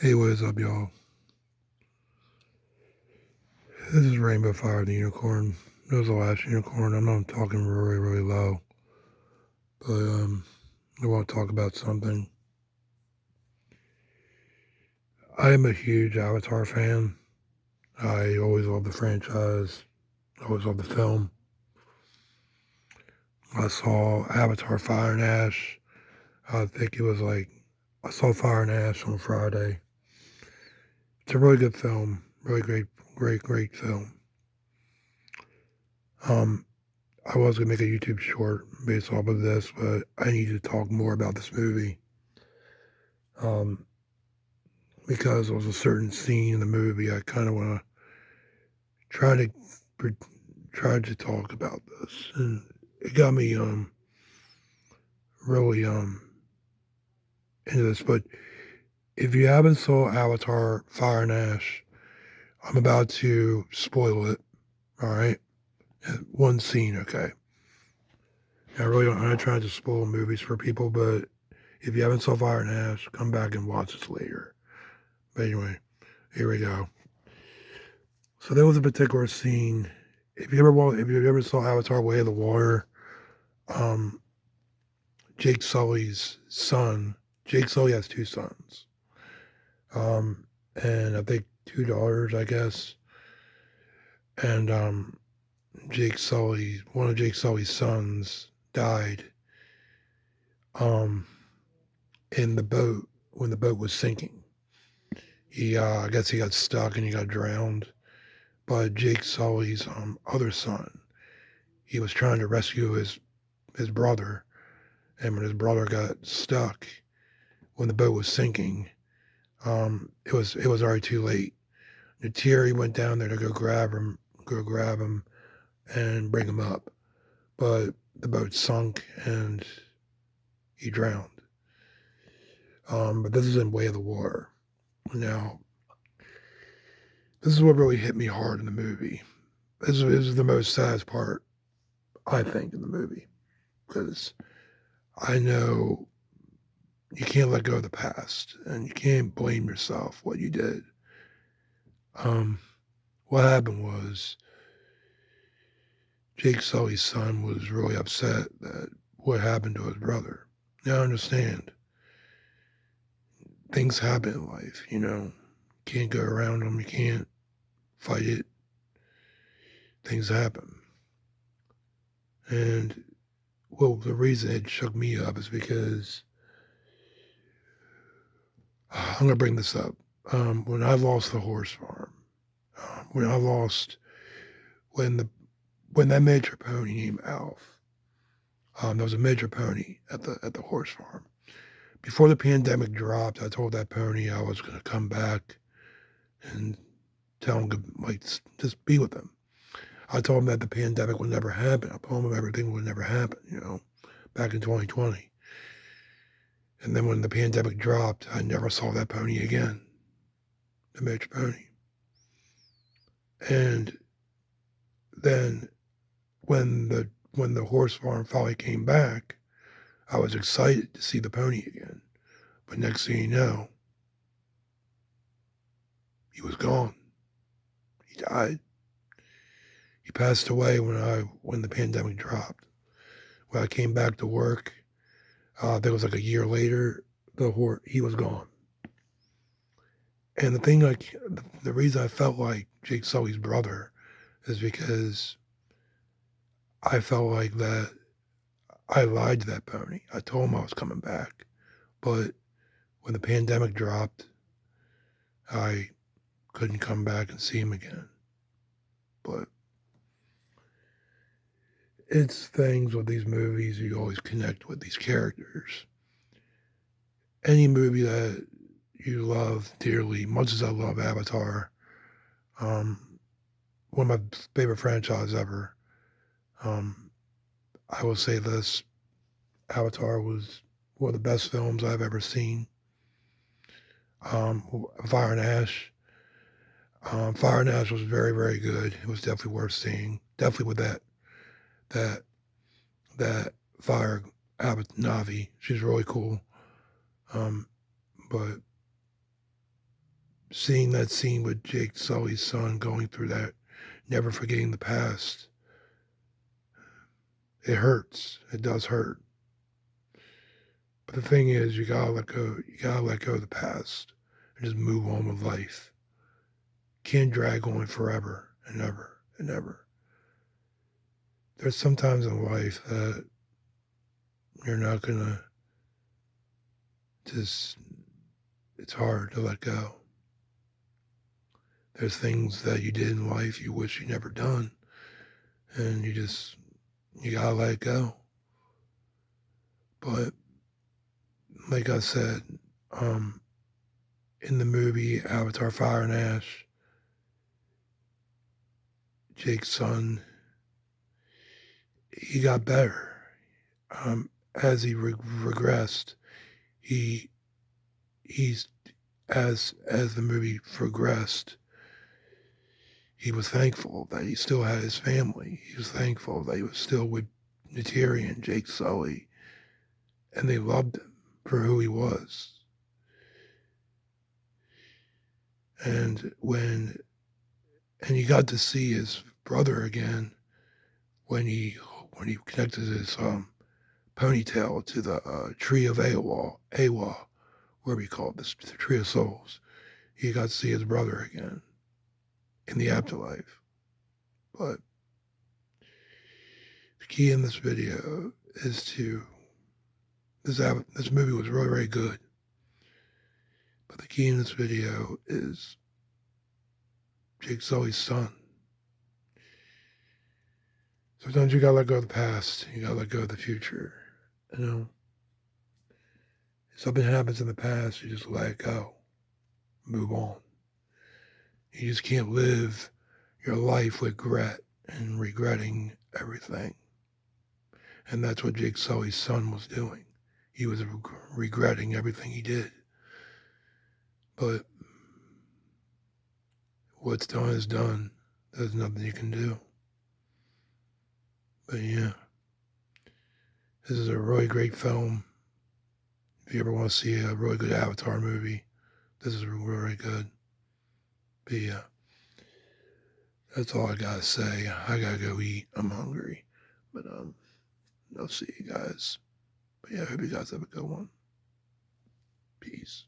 Hey, what is up, y'all? This is Rainbow Fire the Unicorn. It was the last unicorn. I'm not talking really, really low, but I want to talk about something. I am a huge Avatar fan. I always loved the franchise. Always loved the film. I saw Avatar Fire and Ash. I think it was like I saw Fire and Ash on Friday. It's a really good film. Really great, great, great film. Um, I was gonna make a YouTube short based off of this, but I need to talk more about this movie. Um, because there was a certain scene in the movie I kind of want to try to try to talk about this, and it got me really into this. But if you haven't saw Avatar: Fire and Ash, I'm about to spoil it. All right, one scene, okay. I really don't. I'm not trying to spoil movies for people, but if you haven't saw Fire and Ash, come back and watch this later. But anyway, here we go. So there was a particular scene. If you ever saw Avatar: Way of the Water, um, Jake Sully's son. Jake Sully has two sons, and I think two daughters, I guess. And one of Jake Sully's sons, died um, in the boat when the boat was sinking. I guess he got stuck and he got drowned. But Jake Sully's other son, he was trying to rescue his brother, and when his brother got stuck when the boat was sinking, it was already too late. Neytiri went down there to go grab him, and bring him up, but the boat sunk and he drowned. But this is in Way of the Water. Now, this is what really hit me hard in the movie. This is the most saddest part, I think, in the movie, because I know you can't let go of the past and you can't blame yourself what you did. Um, what happened was Jake Sully's son was really upset that what happened to his brother. Now I understand things happen in life, you know. Can't go around them, you can't fight it. Things happen. And well, the reason it shook me up is because I'm gonna bring this up. When I lost the horse farm, when I lost when the when that major pony named Alf, there was a major pony at the horse farm. Before the pandemic dropped, I told that pony I was gonna come back and tell him like just be with him. I told him that the pandemic would never happen. I told him everything would never happen, back in 2020. And then when the pandemic dropped, I never saw that pony again, the major pony. And then when the horse farm finally came back, I was excited to see the pony again. But next thing you know, he was gone. He died. He passed away when the pandemic dropped. When I came back to work, there was like a year later, he was gone. And the reason I felt like Jake Sully's brother is because I felt like that I lied to that pony. I told him I was coming back, but when the pandemic dropped, I couldn't come back and see him again. But it's things with these movies you always connect with these characters. Any movie that you love dearly, much as I love Avatar, um, one of my favorite franchises ever. Um, I will say this: Avatar was one of the best films I've ever seen. Fire and Ash. Fire and Ash was very, very good. It was definitely worth seeing. Definitely with that that fire Abbott, Navi. She's really cool. Um, but seeing that scene with Jake Sully's son going through that, never forgetting the past, it hurts. It does hurt. But the thing is, you gotta let go. You gotta let go of the past and just move on with life. Can't drag on forever and ever and ever. There's some times in life that you're not gonna just. It's hard to let go. There's things that you did in life you wish you never done, and you gotta let it go. But like I said, um, in the movie Avatar: Fire and Ash, Jake's son, he got better. As he regressed, he he's as the movie progressed, he was thankful that he still had his family. He was thankful that he was still with Neytiri and Jake Sully, and they loved him for who he was. And you got to see his brother again when he connected his ponytail to the tree of Awa, where we call this the Tree of Souls. He got to see his brother again in the afterlife. But the key in this video is to this movie was really, really good. But the key in this video is Jake Sully's son. Sometimes you gotta let go of the past. You gotta let go of the future. You know, if something happens in the past, you just let it go. Move on. You just can't live your life with regret and regretting everything. And that's what Jake Sully's son was doing. He was regretting everything he did. But what's done is done. There's nothing you can do. But yeah, this is a really great film. If you ever want to see a really good Avatar movie, this is really good. But yeah, that's all I gotta say. I gotta go eat. I'm hungry. But I'll see you guys. But yeah, I hope you guys have a good one. Peace.